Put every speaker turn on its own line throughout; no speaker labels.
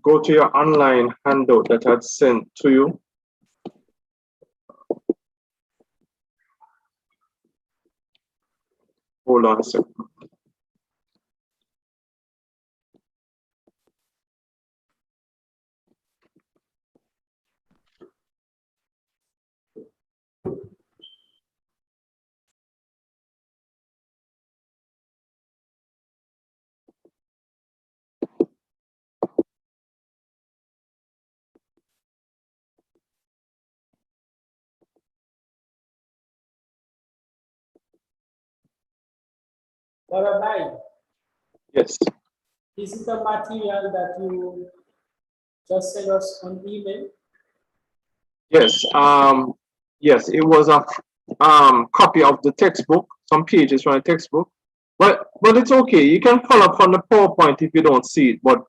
go to your online handout that I'd sent to you. Hold on a second.
Brother Bai,
Yes.
is it a material that you just sent us on email?
Yes. Yes, it was a copy of the textbook, some pages from the textbook. But it's okay. You can follow up from the PowerPoint if you don't see it. But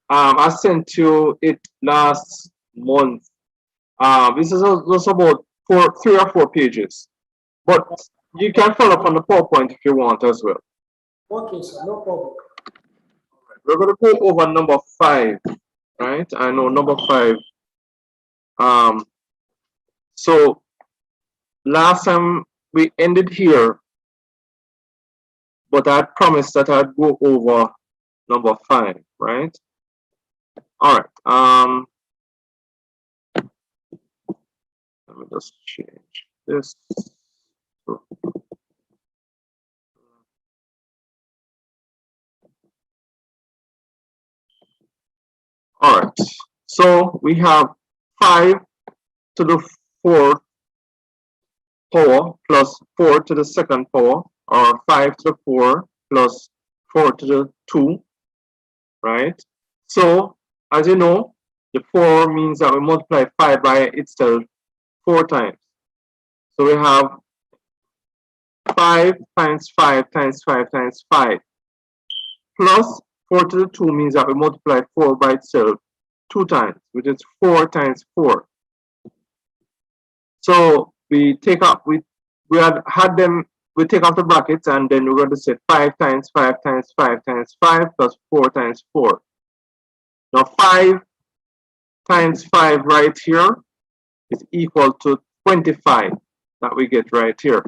I sent you it last month. This is just about 3 or 4 pages. But you can follow up on the PowerPoint if you want as well.
Okay, sir, no problem.
We're going to go over number 5, right? I know number 5. So last time we ended here, but I promised that I'd go over number 5, right? All right. Let me just change this. All right. So we have 5 to the 4th power plus 4 to the 2nd power, or 5 to the 4 plus 4 to the 2, right? So as you know, the 4 means that we multiply 5 by itself 4 times. So we have 5 times 5 times 5 times 5 plus 4 to the 2 means that we multiply 4 by itself 2 times, which is 4 times 4. So we take up, we had them, we take off the brackets, and then we're going to say 5 times 5 times 5 times 5 plus 4 times 4. Now 5 times 5 right here is equal to 25 that we get right here,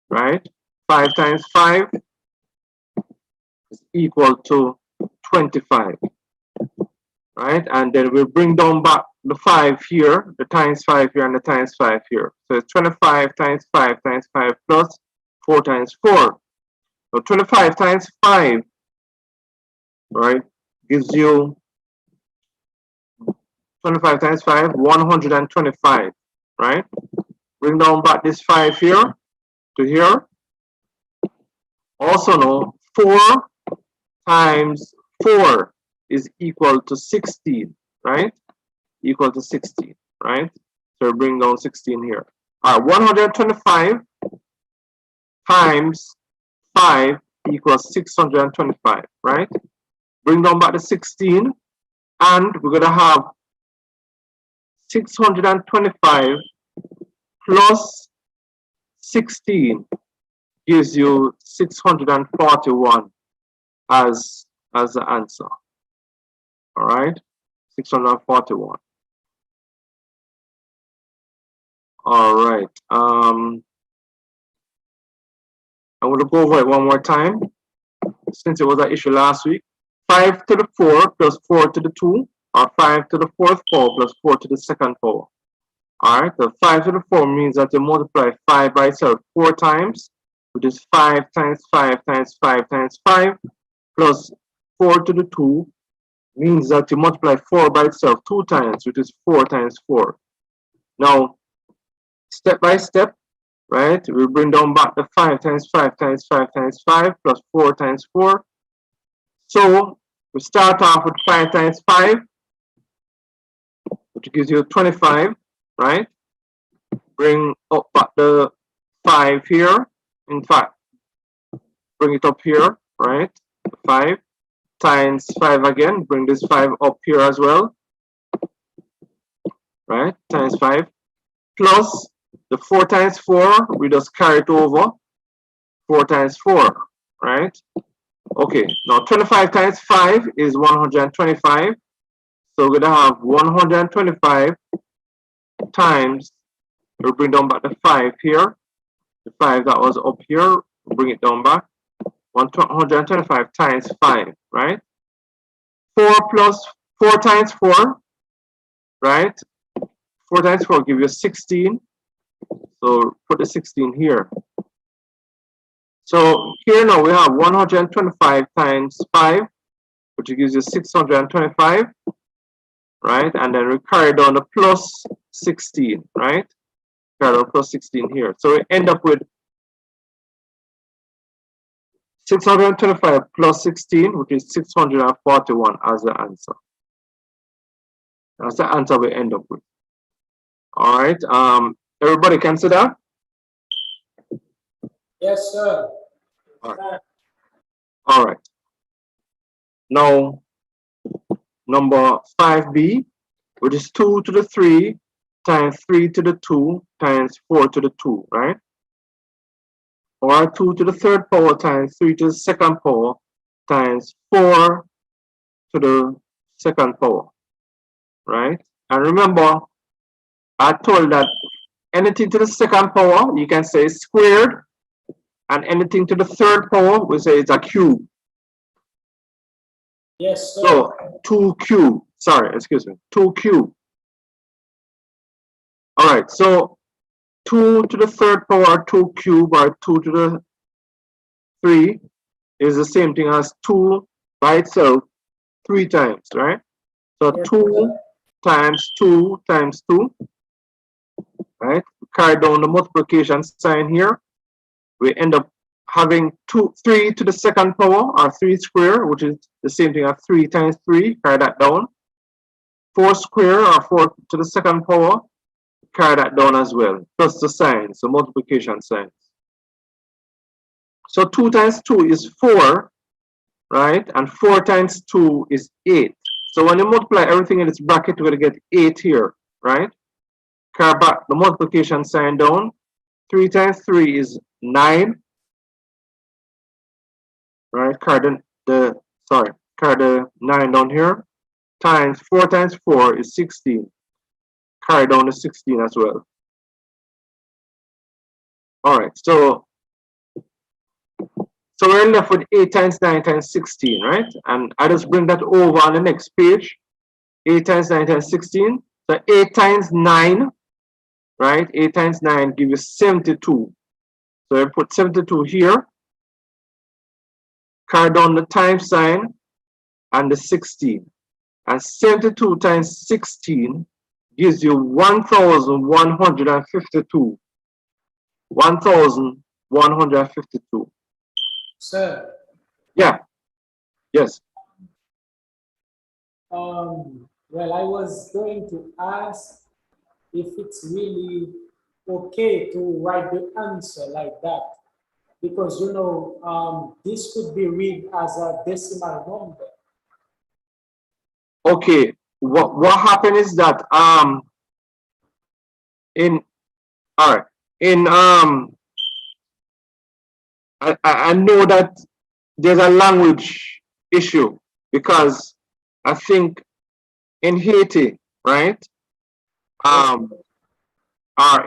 right? 5 times 5 is equal to 25, right? And then we'll bring down back the 5 here, the times 5 here, and the times 5 here. So it's 25 times 5 times 5 plus 4 times 4. So 25 times 5, right, gives you 25 times 5, 125, right? Bring down back this 5 here to here. Also know 4 times 4 is equal to 16, right? Equal to 16, right? So bring down 16 here. All right, 125 times 5 equals 625, right? Bring down back the 16, and we're going to have 625 plus 16 gives you 641 as the answer. All right, 641. All right. I'm going to go over it one more time since it was an issue last week. 5 to the 4 plus 4 to the 2, or 5 to the 4th power plus 4 to the 2nd power. All right, so 5 to the 4 means that you multiply 5 by itself 4 times, which is 5 times 5 times 5 times 5, plus 4 to the 2 means that you multiply 4 by itself 2 times, which is 4 times 4. Now, step by step, right, we bring down back the 5 times 5 times 5 times 5 plus 4 times 4. So we start off with 5 times 5, which gives you 25, right? Bring up back the 5 here. In fact, bring it up here, right? 5 times 5 again. Bring this 5 up here as well, right? Times 5 plus the 4 times 4. We just carry it over. 4 times 4, right? Okay, now 25 times 5 is 125. So we're gonna have 125 times, we'll bring down back the 5 here. The 5 that was up here, we'll bring it down back. 125 times 5, right? 4 times 4, right? 4 times 4 give you 16. So put the 16 here. So here now we have 125 times 5, which gives you 625, right? And then we carry down the plus 16, right? Carry down plus 16 here. So we end up with 625 plus 16, which is 641 as the answer. That's the answer we end up with. All right. Everybody can see that?
Yes, sir.
All right. All right. Now, number 5b, which is 2 to the 3 times 3 to the 2 times 4 to the 2, right? Or 2 to the 3rd power times 3 to the 2nd power times 4 to the 2nd power, right? And remember, I told that anything to the 2nd power, you can say squared, and anything to the 3rd power, we say it's a cube.
Yes, sir.
So 2 cube, sorry, excuse me, 2 cube. All right, so 2 to the 3rd power, 2 cube, or 2 to the 3 is the same thing as 2 by itself 3 times, right? So
Yes,
2
sir.
times 2 times 2, right? Carry down the multiplication sign here. We end up having 3 to the 2nd power, or 3 square, which is the same thing as 3 times 3, carry that down. 4 square, or 4 to the 2nd power, carry that down as well, plus the signs, the multiplication signs. So 2 times 2 is 4, right? And 4 times 2 is 8. So when you multiply everything in this bracket, we're going to get 8 here, right? Carry back the multiplication sign down. 3 times 3 is 9, right? Carry the 9 down here. Times 4 times 4 is 16. Carry down the 16 as well. All right, so we're left with 8 times 9 times 16, right? And I just bring that over on the next page. 8 times 9 times 16. So 8 times 9, right? 8 times 9 gives you 72. So I put 72 here. Carry down the times sign and the 16. And 72 times 16 gives you 1,152. 1,152.
Sir.
Yeah. Yes.
Well, I was going to ask if it's really okay to write the answer like that, because you know this could be read as a decimal number.
Okay. What happened is that I know that there's a language issue, because I think in Haiti, right? Or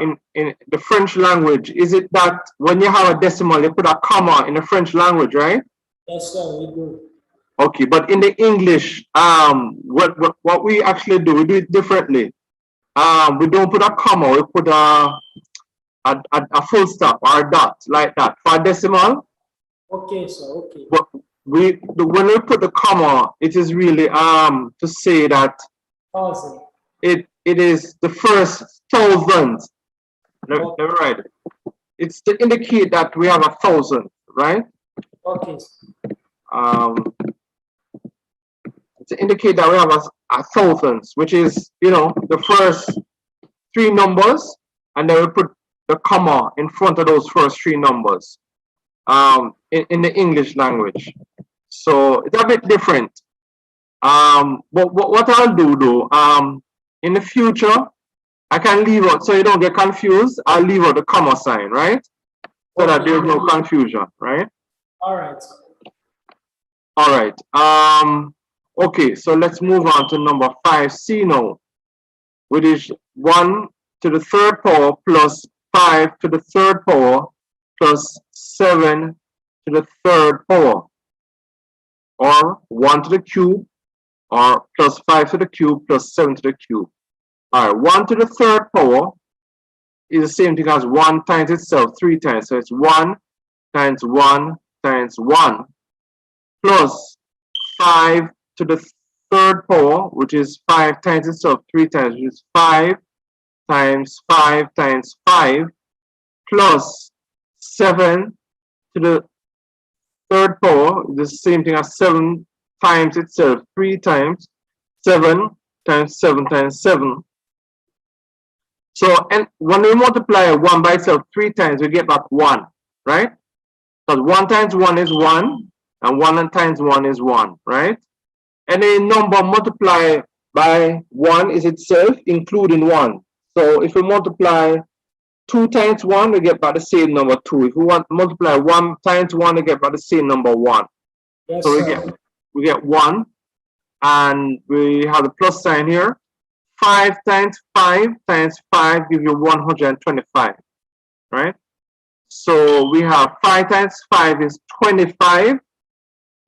in the French language, is it that when you have a decimal, you put a comma in the French language, right?
Yes, sir, we do.
Okay, but in the English, what we actually do, we do it differently. We don't put a comma, we put a full stop or a dot like that for a decimal.
Okay, sir. Okay.
But when we put the comma, it is really to say that
Thousand.
it is the first thousand. Let me write it. It's to indicate that we have 1,000, right?
Okay.
To indicate that we have a thousands, which is, you know, the first 3 numbers, and then we put the comma in front of those first 3 numbers in the English language. So it's a bit different. But what I'll do though, in the future, I can leave out, so you don't get confused, I'll leave out the comma sign, right? So that there's no confusion, right?
All right.
All right. Okay, so let's move on to number 5C now, which is 1 to the third power plus 5 to the third power plus 7 to the third power, or 1 to the cube, or plus 5 to the cube plus 7 to the cube. All right, 1 to the third power is the same thing as 1 times itself 3 times. So it's 1 times 1 times 1 plus 5 to the third power, which is 5 times itself 3 times, which is 5 times 5 times 5 plus 7 to the third power, the same thing as 7 times itself 3 times, 7 times 7 times 7. So, and when we multiply 1 by itself 3 times, we get back 1, right? Because 1 times 1 is 1, and 1 times 1 is 1, right? Any number multiplied by 1 is itself, including 1. So if we multiply 2 times 1, we get back the same number 2. If we want to multiply 1 times 1, we get back the same number 1.
Yes,
so
sir.
we get 1, and we have the plus sign here. 5 times 5 times 5 gives you 125, right? So we have 5 times 5 is 25.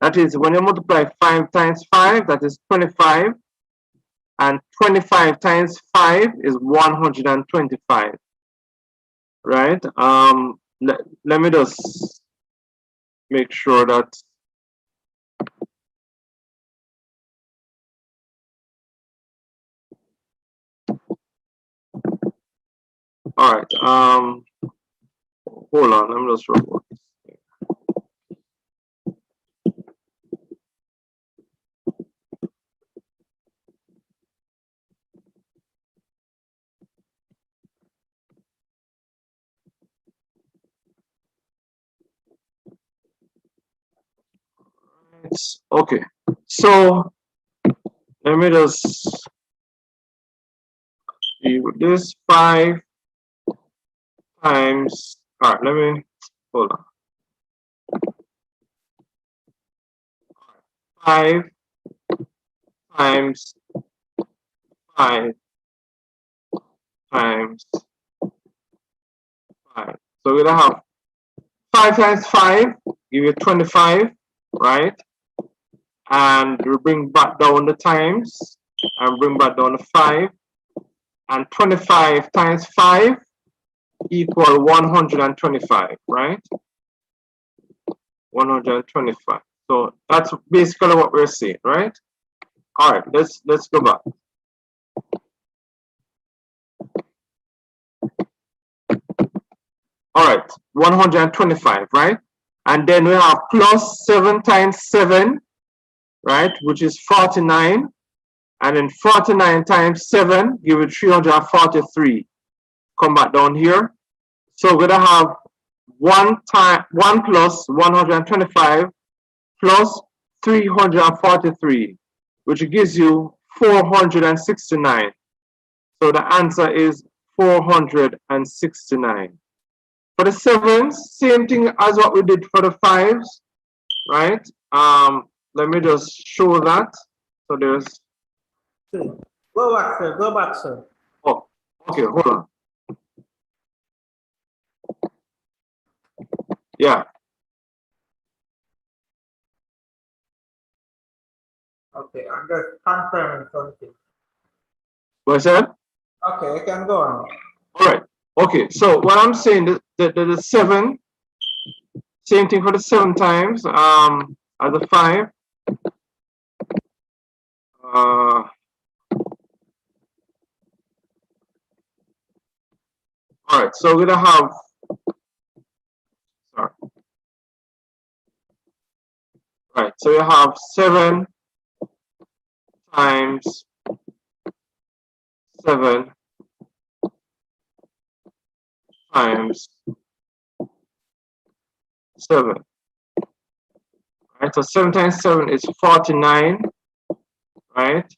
That is, when you multiply 5 times 5, that is 25. And 25 times 5 is 125, right? Let me just make sure that all right. Hold on, let me just report this. Okay, so let me just see with this 5 times. All right, let me hold on. 5 times 5 times 5. So we're gonna have 5 times 5 give you 25, right? And we bring back down the times and bring back down the 5. And 25 times 5 equal 125, right? 125. So that's basically what we're saying, right? All right, let's go back. All right, 125, right? And then we have plus 7 times 7, right, which is 49. And then 49 times 7 give you 343. Come back down here. So we're gonna have 1 plus 125 plus 343, which gives you 469. So the answer is 469. For the 7s, same thing as what we did for the 5s, right? Let me just show that. So there's.
Go back, sir. Go back, sir.
Oh, okay, hold on. Yeah.
Okay, I'm just confirming something.
What's that?
Okay, I can go on.
All right. Okay, so what I'm saying, the 7, same thing for the 7 times as a 5. All right, so we're gonna have, sorry. Right, so you have 7 times 7 times 7. Right, so 7 times 7 is 49, right?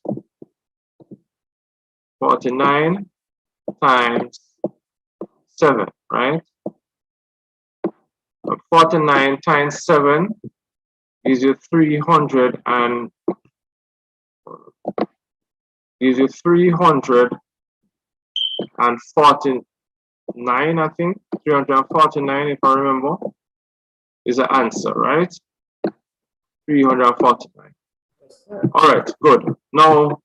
49 times 7, right? 49 times 7 gives you 343. gives you 349, I think. 349, if I remember, is the answer, right? 349. All right, good. Now,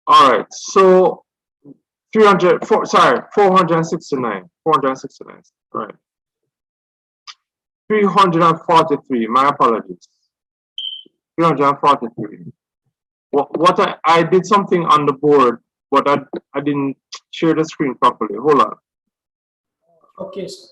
all right, so 469. 469, right. 343, my apologies. 343. What I did something on the board, but I didn't share the screen properly. Hold on.
Okay, sir.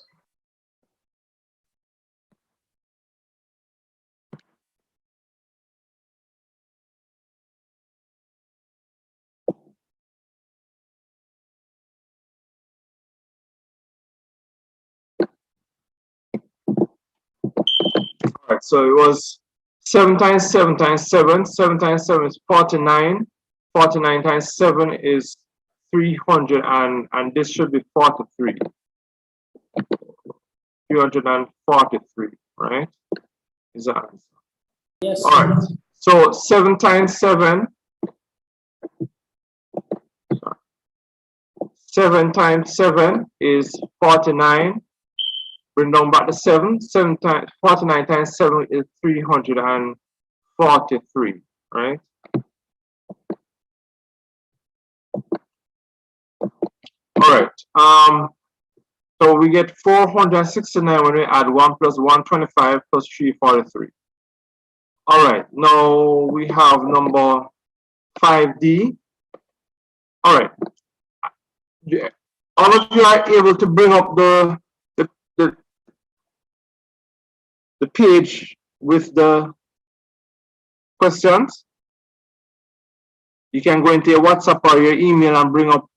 All right, so it was 7 times 7 times 7. 7 times 7 is 49. 49 times 7 is 300, and this should be 43. 343, right? Is the answer.
Yes.
All right. So 7 times 7. 7 times 7 is 49. Bring down back the 7. 7 times 49 times 7 is 343, right? All right. So we get 469 when we add 1 plus 125 plus 343. All right. Now we have number 5D. All right. All of you are able to bring up the page with the questions. You can go into your WhatsApp or your email and bring up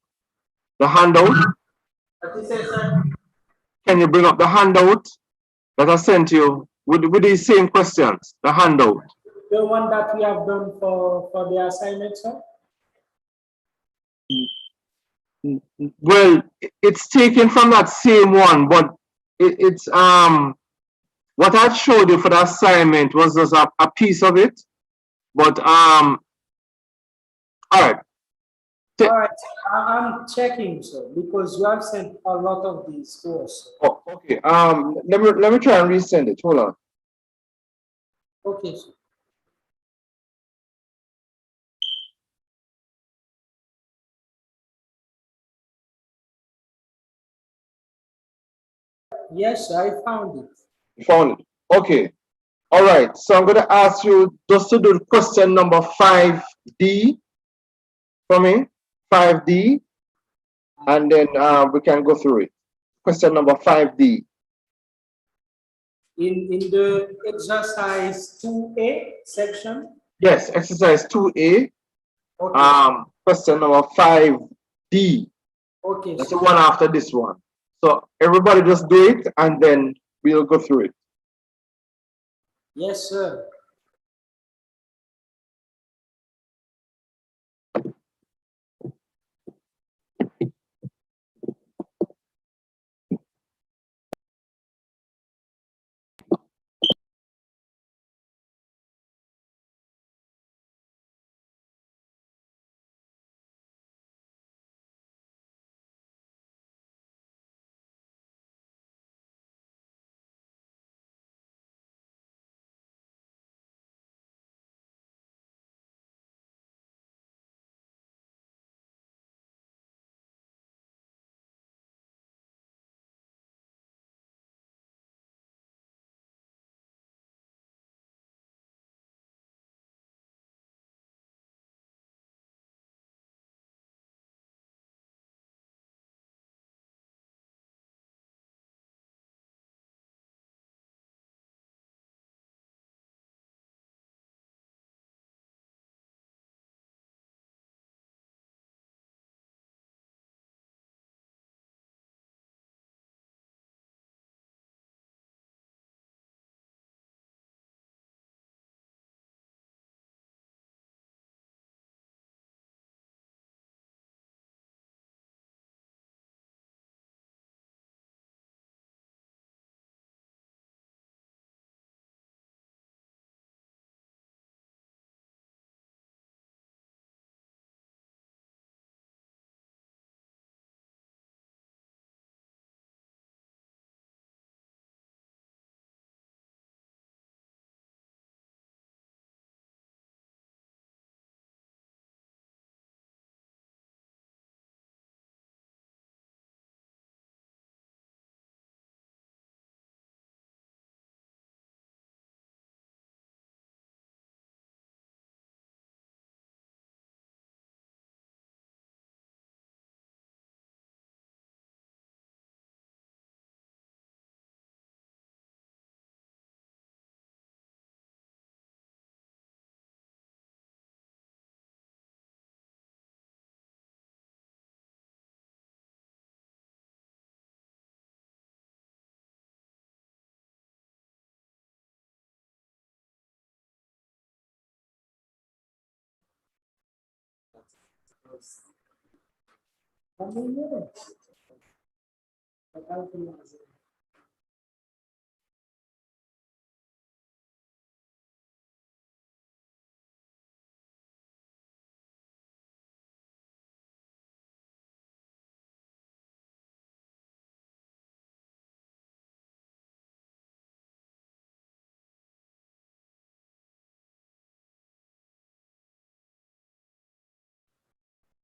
the handout.
What is it, sir?
Can you bring up the handout that I sent you with these same questions, the handout?
The one that we have done for the assignment, sir?
Well, it's taken from that same one, but it's what I showed you for the assignment was just a piece of it. But all right.
All right, I'm checking, sir, because you have sent a lot of these to us.
Oh, okay. Let me try and resend it. Hold on.
Okay, sir. Yes, I found it.
You found it. Okay. All right. So I'm going to ask you just to do question number 5D for me. 5D. And then we can go through it. Question number 5D.
In the exercise 2A section.
Yes, exercise 2A.
Okay.
Question number 5D.
Okay.
That's the one after this one. So everybody just do it and then we'll go through it.
Yes, sir.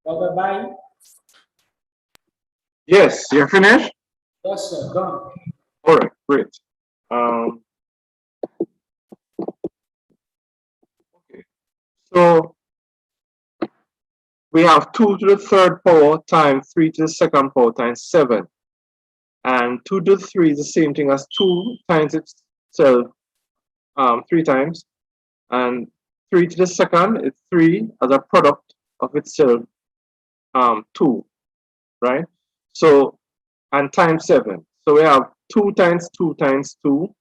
Bye-bye.
Yes, you're finished?
Yes, sir. Done.
All right, great. Okay. So we have 2 to the third power times 3 to the second power times 7. And 2 to the 3 is the same thing as 2 times itself 3 times. And 3 to the second is 3 as a product of itself 2, right? So, and times 7. So we have 2 times 2 times 2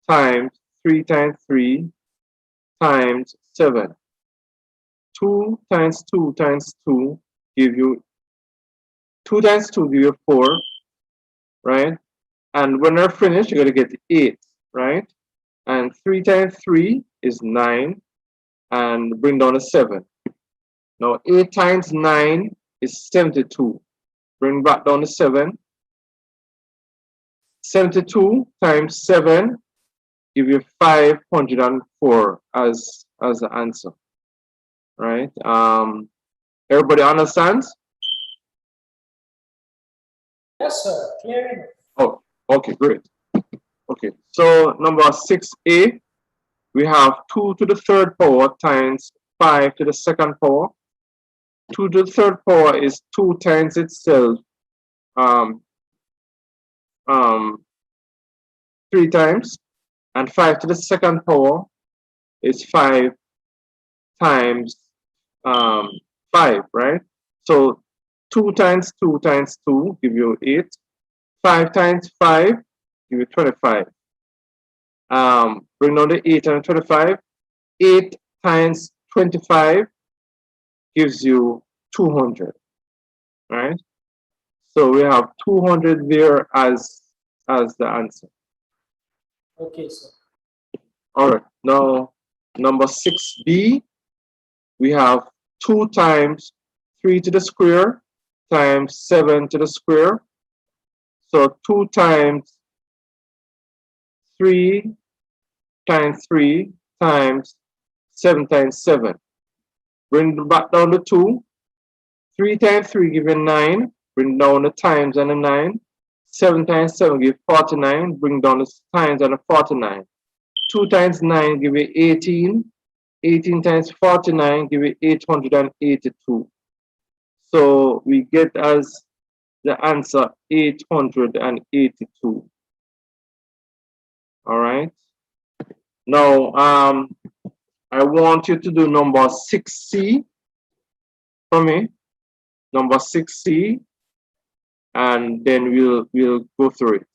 times 3 times 3 times 7. 2 times 2 times 2 give you 2 times 2 give you 4, right? And when they're finished, you're going to get 8, right? And 3 times 3 is 9, and bring down a 7. Now 8 times 9 is 72. Bring back down to 7. 72 times 7 give you 504 as the answer, right? Everybody understands?
Yes, sir. Clear enough.
Oh, okay, great. Okay, so number 6A, we have 2 to the third power times 5 to the second power. 2 to the third power is 2 times itself 3 times, and 5 to the second power is 5 times 5, right? So 2 times 2 times 2 give you 8. 5 times 5 give you 25. Bring down the 8 and 25. 8 times 25 gives you 200, right? So we have 200 there as the answer.
Okay, sir.
All right, now number 6B, we have 2 times 3 to the square times 7 to the square. So 2 times 3 times 3 times 7 times 7. Bring back down the 2. 3 times 3 give you 9. Bring down the times and the 9. 7 times 7 give 49. Bring down the times and the 49. 2 times 9 give you 18. 18 times 49 give you 882. So we get as the answer 882. All right. Now, I want you to do number 6C for me. Number 6C, and then we'll go through it.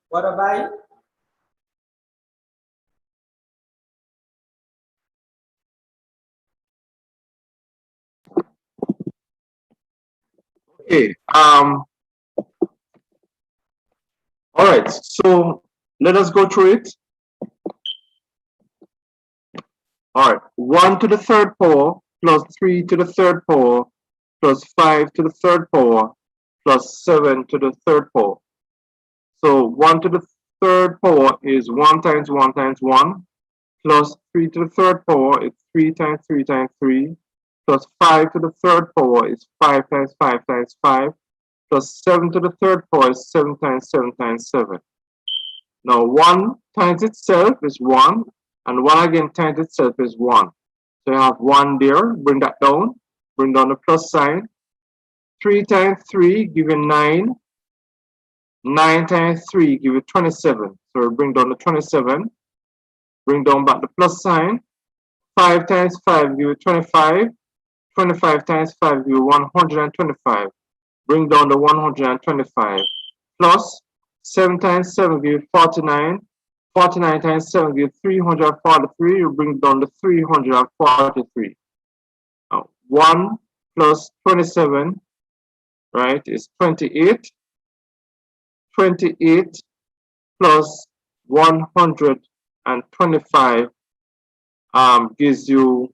What about?
Okay. All right. So let us go through it. All right. 1 to the third power plus 3 to the third power plus 5 to the third power plus 7 to the third power. So 1 to the third power is 1 times 1 times 1, plus 3 to the third power is 3 times 3 times 3, plus 5 to the third power is 5 times 5 times 5, plus 7 to the third power is 7 times 7 times 7. Now 1 times itself is 1, and 1 again times itself is 1. So you have 1 there, bring that down, bring down the plus sign. 3 times 3 give you 9. 9 times 3 give you 27. So we bring down the 27, bring down back the plus sign. 5 times 5 give you 25. 25 times 5 give you 125. Bring down the 125. Plus 7 times 7 give you 49. 49 times 7 give you 343. You bring down the 343. Now 1 plus 27, right, is 28. 28 plus 125 gives you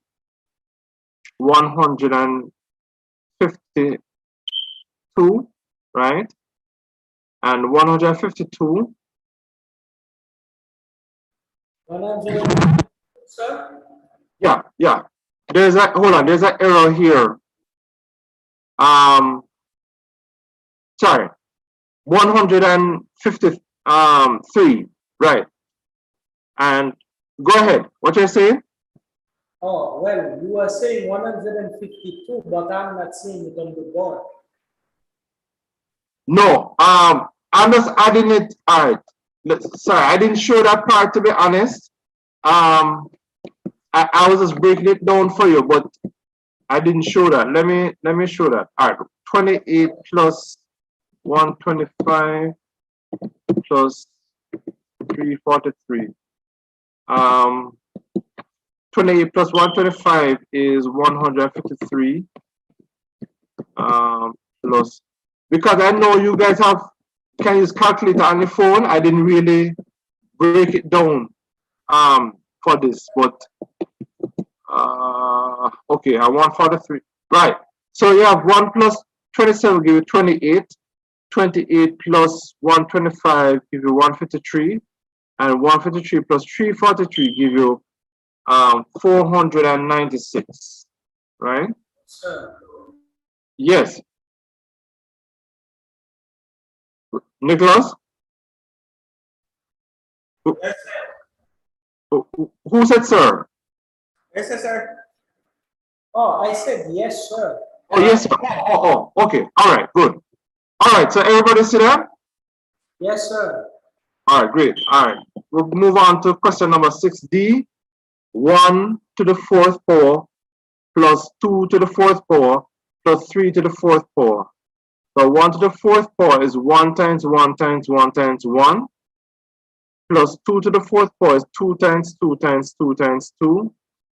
152, right? And 152.
100, sir?
Yeah. There's a hold on. There's an error here. Sorry. 153, right? And go ahead. What you're saying?
Oh, well, you are saying 152, but I'm not seeing it on the board.
No, I'm just adding it. All right. Sorry, I didn't show that part, to be honest. I was just breaking it down for you, but I didn't show that. Let me show that. All right, 28 plus 125 plus 343. 28 plus 125 is 153. Plus, because I know you guys can use calculator on the phone, I didn't really break it down for this, but okay, I want 43. Right. So you have 1 plus 27 give you 28. 28 plus 125 give you 153. And 153 plus 343 give you 496. Right?
Sir.
Yes. Nicholas?
Yes, sir.
Who said sir?
Yes, sir. Oh, I said yes, sir.
Oh, yes, sir. Oh, okay. All right, good. All right, so everybody see that?
Yes, sir.
All right, great. All right, we'll move on to question number 6D. 1 to the 4th power plus 2 to the 4th power plus 3 to the 4th power. So 1 to the 4th power is 1 times 1 times 1 times 1. Plus 2 to the 4th power is 2 times 2 times 2 times 2.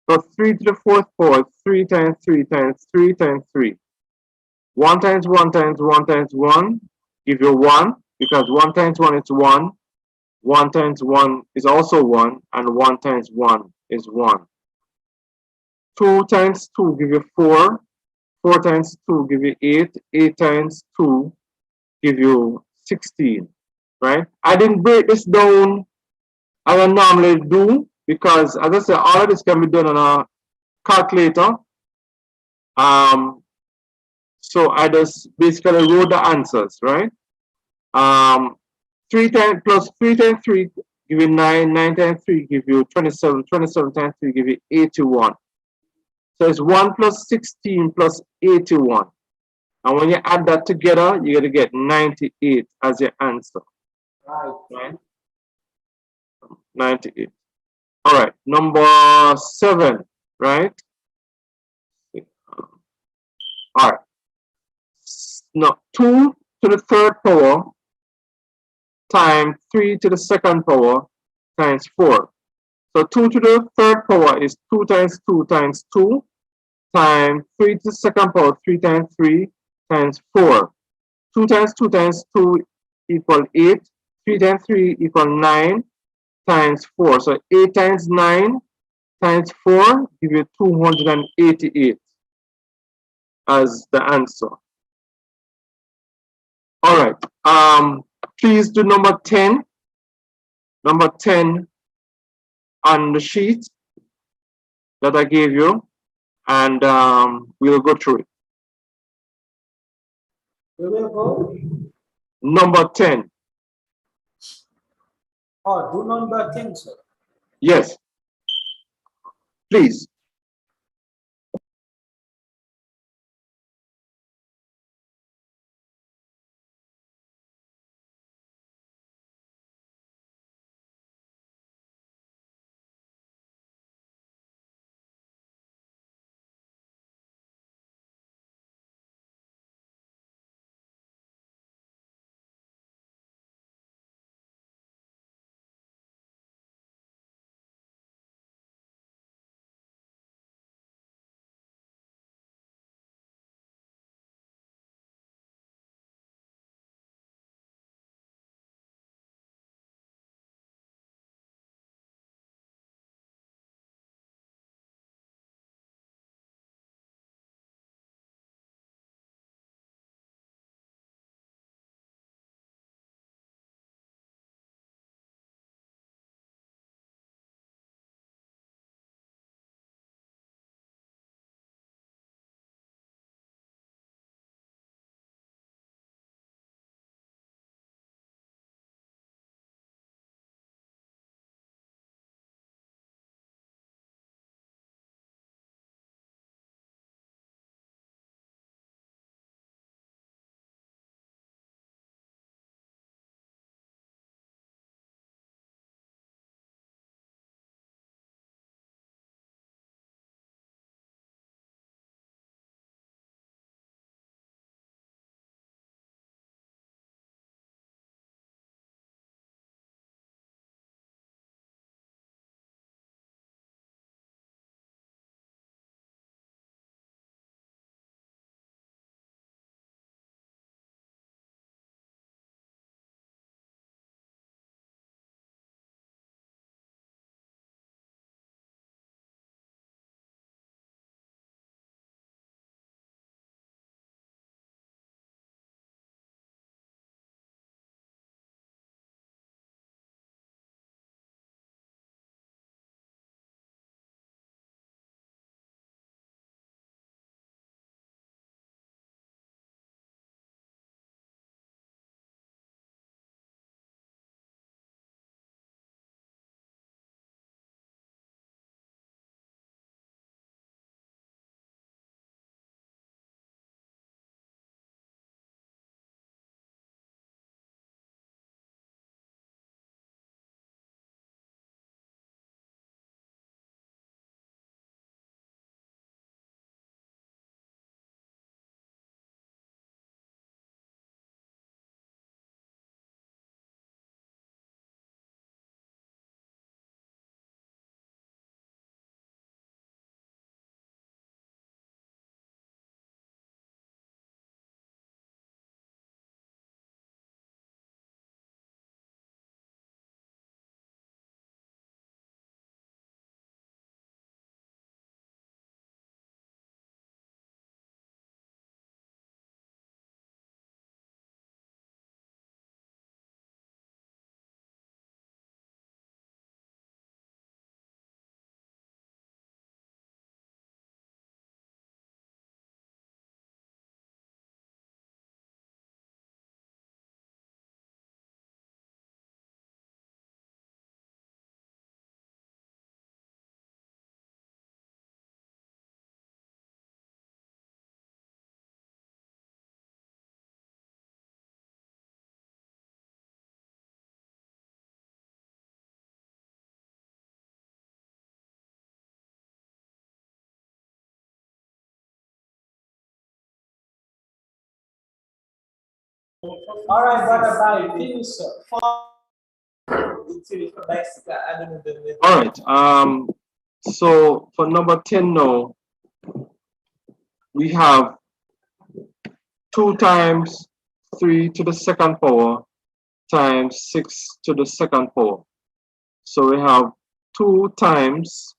Plus 3 to the 4th power is 3 times 3 times 3 times 3. 1 times 1 times 1 times 1 give you 1, because 1 times 1 is 1. 1 times 1 is also 1, and 1 times 1 is 1. 2 times 2 give you 4. 4 times 2 give you 8. 8 times 2 give you 16, right? I didn't break this down as I normally do, because as I said, all of this can be done on a calculator. So I just basically wrote the answers, right? 3 times plus 3 times 3 give you 9. 9 times 3 give you 27. 27 times 3 give you 81. So it's 1 plus 16 plus 81. And when you add that together, you're going to get 98 as your answer. Right? 98. All right, number 7, right? All right. Now, 2 to the 3rd power times 3 to the 2nd power times 4. So 2 to the 3rd power is 2 times 2 times 2 times 3 to the 2nd power, 3 times 3 times 4. 2 times 2 times 2 equal 8. 3 times 3 equal 9 times 4. So 8 times 9 times 4 give you 288 as the answer. All right. Please do number 10. Number 10 on the sheet that I gave you, and we'll go through it.
We will go.
Number 10.
Oh, do number thing, sir.
Yes. Please.
All right, brother, bye. Finish, sir.
All right. So for number 10 now, we have 2 times 3 to the second power times 6 to the second power. So we have 2 times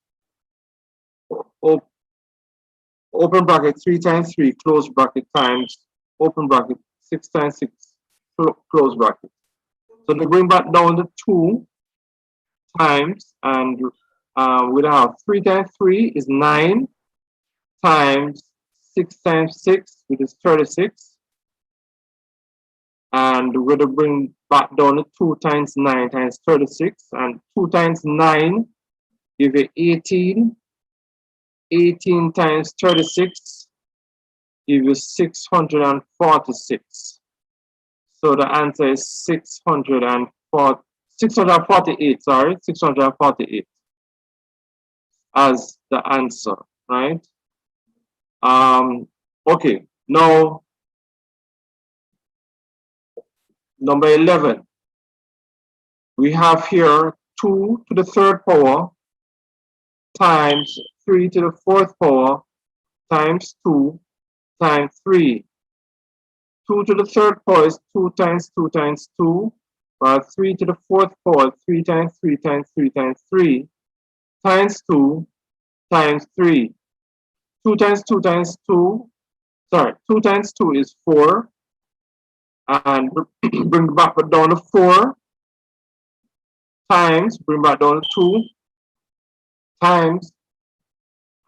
open bracket 3 times 3 close bracket times open bracket 6 times 6 close bracket. So to bring back down the 2 times, and we'll have 3 times 3 is 9 times 6 times 6, which is 36. And we're going to bring back down to 2 times 9 times 36. And 2 times 9 give you 18. 18 times 36 give you 646. So the answer is 648, sorry, 648 as the answer, right? Okay, now number 11. We have here 2 to the 3rd power times 3 to the 4th power times 2 times 3. 2 to the 3rd power is 2 times 2 times 2, while 3 to the 4th power, 3 times 3 times 3 times 3, times 2 times 3. 2 times 2 times 2, sorry, 2 times 2 is 4, and bring back down to 4, times, bring back down to 2, times,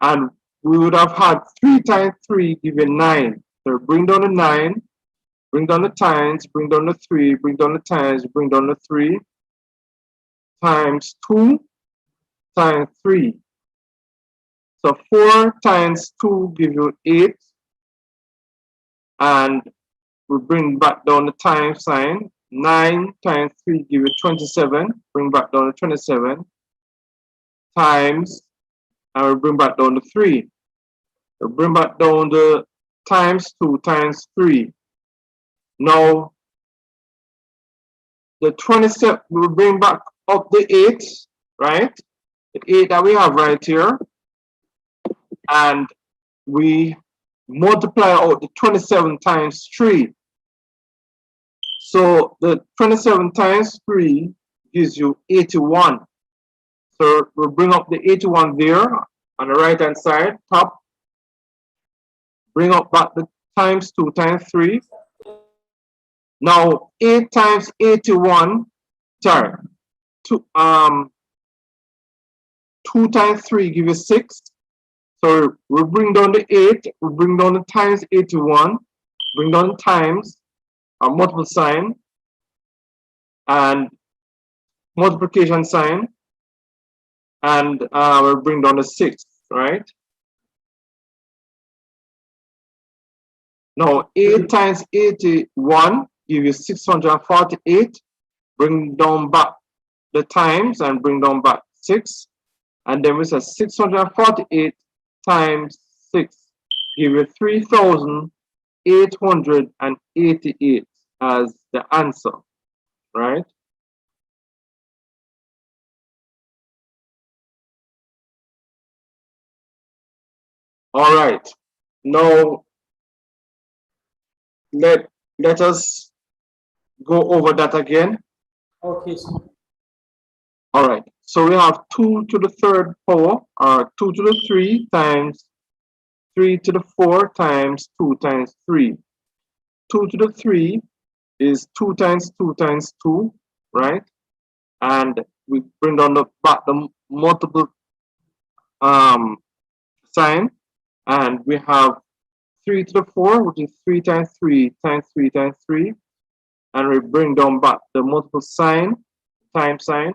and we would have had 3 times 3 given 9. So bring down the 9, bring down the times, bring down the 3, bring down the times, bring down the 3, times 2 times 3. So 4 times 2 give you 8, and we bring back down the times sign. 9 times 3 give you 27, bring back down to 27, times, and we bring back down to 3. We bring back down the times 2 times 3. Now, the 27, we bring back up the 8, right? The 8 that we have right here, and we multiply out the 27 times 3. So the 27 times 3 gives you 81. So we'll bring up the 81 there on the right hand side, top. Bring up back the times 2 times 3. Now 8 times 81, sorry, 2 times 3 give you 6. So we'll bring down the 8, we'll bring down the times 81, bring down the times, a multiple sign, and multiplication sign, and we'll bring down the 6, right? Now 8 times 81 give you 648. Bring down back the times and bring down back 6, and then we say 648 times 6 give you 3,888 as the answer, right? All right, now let us go over that again.
Okay, sir.
All right, so we have 2 to the 3rd power, or 2 to the 3 times 3 to the 4 times 2 times 3. 2 to the 3 is 2 times 2 times 2, right? And we bring down the back the multiple sign, and we have 3 to the 4, which is 3 times 3 times 3 times 3, and we bring down back the multiple sign, times sign.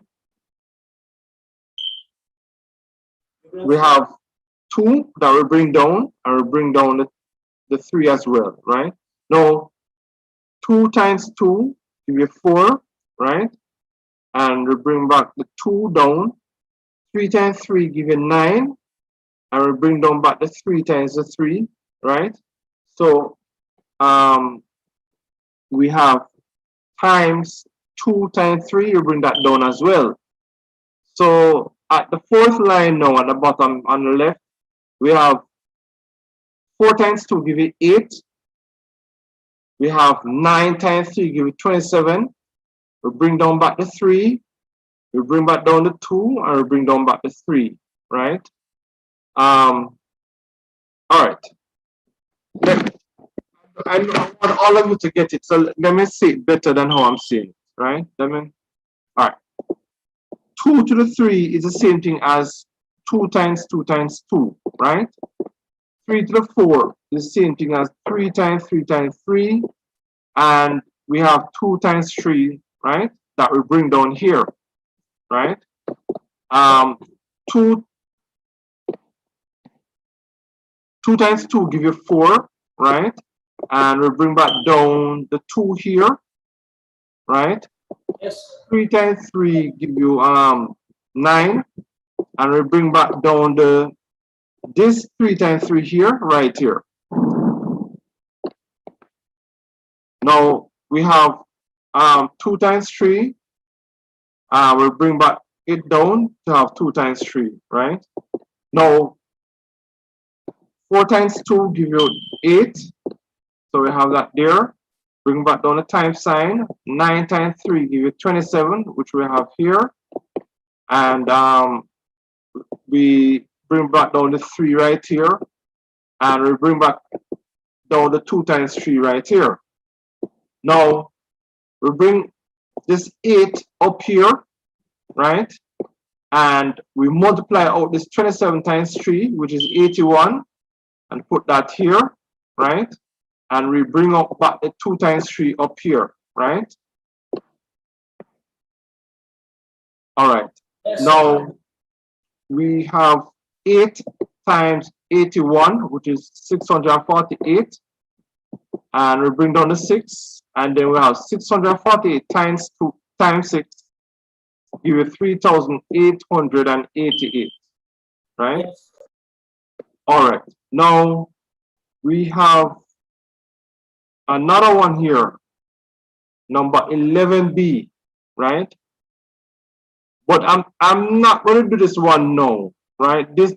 We have 2 that we bring down, and we bring down the 3 as well, right? Now 2 times 2 give you 4, right? And we bring back the 2 down. 3 times 3 give you 9, and we bring down back the 3 times the 3, right? So we have times 2 times 3, you bring that down as well. So at the 4th line now, at the bottom on the left, we have 4 times 2 give you 8. We have 9 times 3 give you 27. We bring down back the 3. We bring back down the 2, and we bring down back the 3, right? All right. I want all of you to get it, so let me see it better than how I'm seeing it, right? All right. 2 to the 3 is the same thing as 2 times 2 times 2, right? 3 to the 4 is the same thing as 3 times 3 times 3, and we have 2 times 3, right? That we bring down here, right? 2 times 2 give you 4, right? And we bring back down the 2 here, right?
Yes.
3 times 3 give you 9, and we bring back down this 3 times 3 here, right here. Now we have 2 times 3. We'll bring back it down to have 2 times 3, right? Now 4 times 2 give you 8. So we have that there. Bring back down the times sign. 9 times 3 give you 27, which we have here. And we bring back down the 3 right here. And we bring back down the 2 times 3 right here. Now we bring this 8 up here, right? And we multiply out this 27 times 3, which is 81, and put that here, right? And we bring up back the 2 times 3 up here, right? All right.
Yes.
Now we have 8 times 81, which is 648. And we bring down the 6, and then we have 648 times 2 times 6, give you 3,888, right?
Yes.
All right. Now we have another one here, number 11B, right? But I'm not going to do this one now, right? This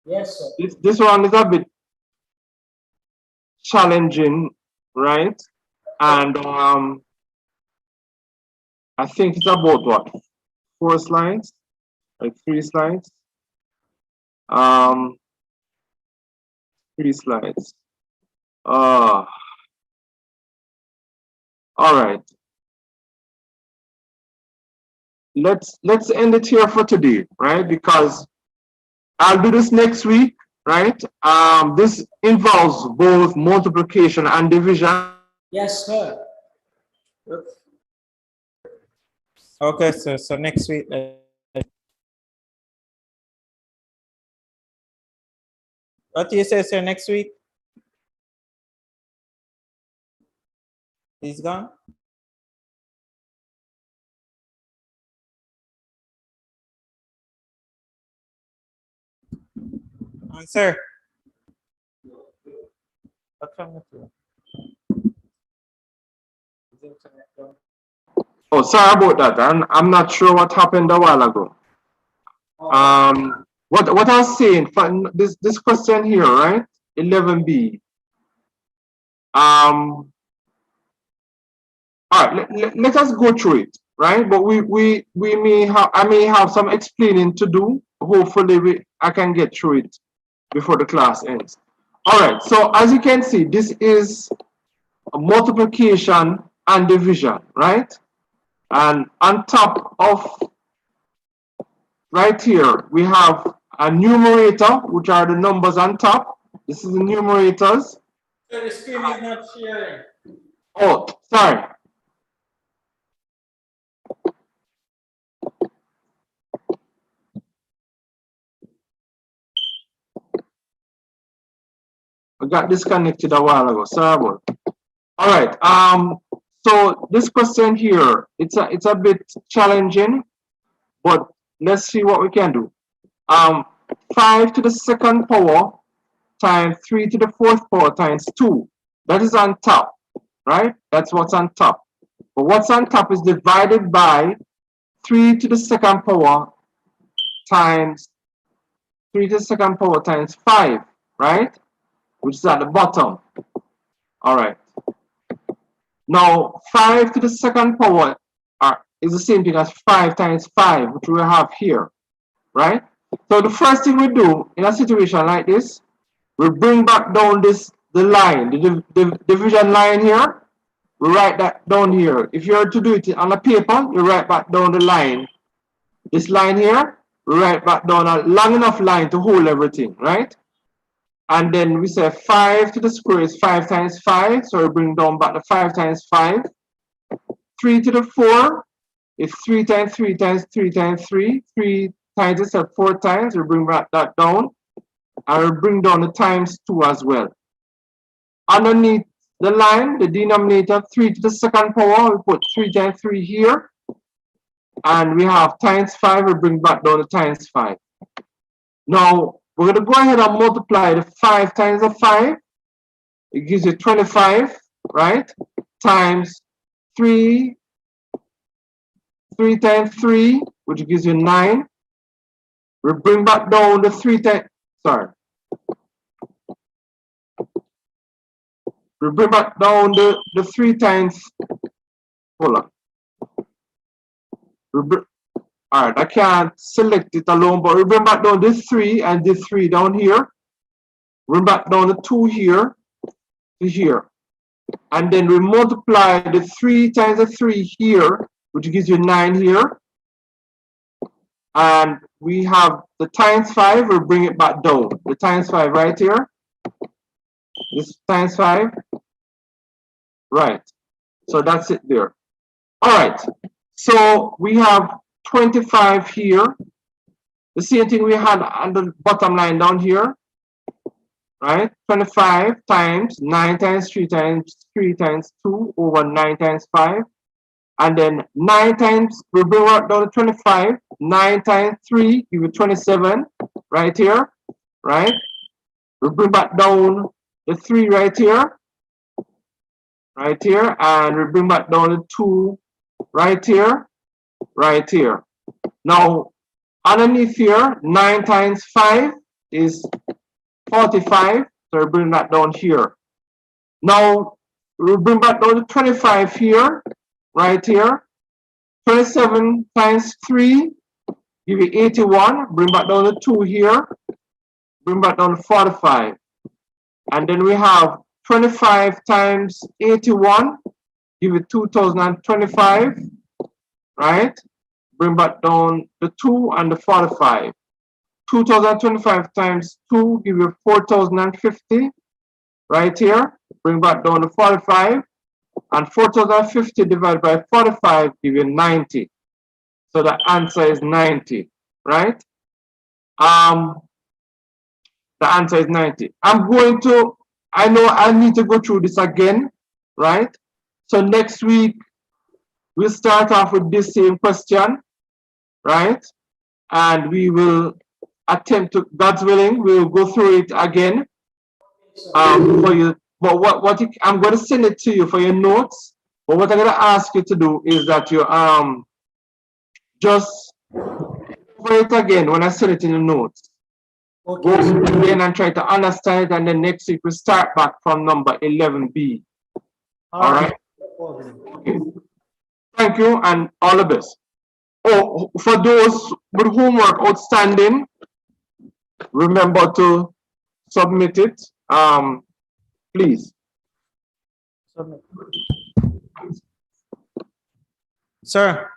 Yes, sir.
this one is a bit challenging, right? And I think it's about what, 4 slides, like 3 slides, 3 slides. All right. Let's end it here for today, right? Because I'll do this next week, right? This involves both multiplication and division.
Yes, sir.
Okay, sir. So next week. What do you say, sir? Next week? He's gone? Answer. What's wrong with you? Is the internet gone?
Oh, sorry about that. I'm not sure what happened a while ago. What I was saying for this question here, right? 11B. All right, let us go through it, right? But we may have, I may have some explaining to do. Hopefully I can get through it before the class ends. All right, so as you can see, this is a multiplication and division, right? And on top of right here, we have a numerator, which are the numbers on top. This is the numerators.
Sir, the screen is not sharing.
Oh, sorry. I got disconnected a while ago. Sorry about it. All right. So this question here, it's a bit challenging, but let's see what we can do. 5 to the second power times 3 to the fourth power times 2. That is on top, right? That's what's on top. But what's on top is divided by 3 to the second power times 3 to the second power times 5, right? Which is at the bottom. All right. Now, 5 to the second power is the same thing as 5 times 5, which we have here, right? So the first thing we do in a situation like this, we bring back down the line, the division line here. We write that down here. If you were to do it on a paper, you write back down the line. This line here, we write back down a long enough line to hold everything, right? And then we say 5 to the square is 5 times 5. So we bring down back the 5 times 5. 3 to the 4 is 3 times 3 times 3 times 3. 3 times is 4 times. We bring back that down. And we bring down the times 2 as well. Underneath the line, the denominator, 3 to the second power, we put 3 times 3 here. And we have times 5, we bring back down the times 5. Now, we're going to go ahead and multiply the 5 times the 5. It gives you 25, right? Times 3 times 3, which gives you 9. We bring back down the 3 times, sorry. We bring back down the 3 times, hold on. All right, I can't select it alone, but we bring back down this 3 and this 3 down here. Bring back down the 2 here to here. And then we multiply the 3 times the 3 here, which gives you 9 here. And we have the times 5, we'll bring it back down. The times 5 right here. This times 5. Right. So that's it there. All right. So we have 25 here. The same thing we had on the bottom line down here. Right? 25 times 9 times 3 times 3 times 2 over 9 times 5. And then 9 times, we bring it down to 25. 9 times 3 give you 27 right here. Right? We bring back down the 3 right here. Right here. And we bring back down the 2 right here. Right here. Now, underneath here, 9 times 5 is 45. So we bring that down here. Now, we bring back down to 25 here. Right here. 27 times 3 give you 81. Bring back down to 2 here. Bring back down to 45. And then we have 25 times 81 give you 2025. Right? Bring back down the 2 and the 45. 2025 times 2 give you 4050. Right here. Bring back down the 45. And 4050 divided by 45 give you 90. So the answer is 90, right? The answer is 90. I know I need to go through this again, right? So next week, we'll start off with this same question, right? And we will attempt to, God's willing, we'll go through it again for you. But I'm going to send it to you for your notes. But what I'm going to ask you to do is that you just over it again when I send it in the notes.
Okay.
Go through it again and try to understand it, and then next week we start back from number 11B. All right. Okay. Thank you and all the best. Oh, for those with homework outstanding, remember to submit it. Please.
Sir.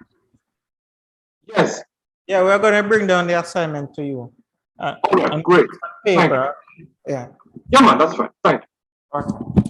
Yes.
Yeah, we're going to bring down the assignment to you.
All right, great.
Paper. Yeah.
Yeah, man, that's fine. Thank you.
Okay.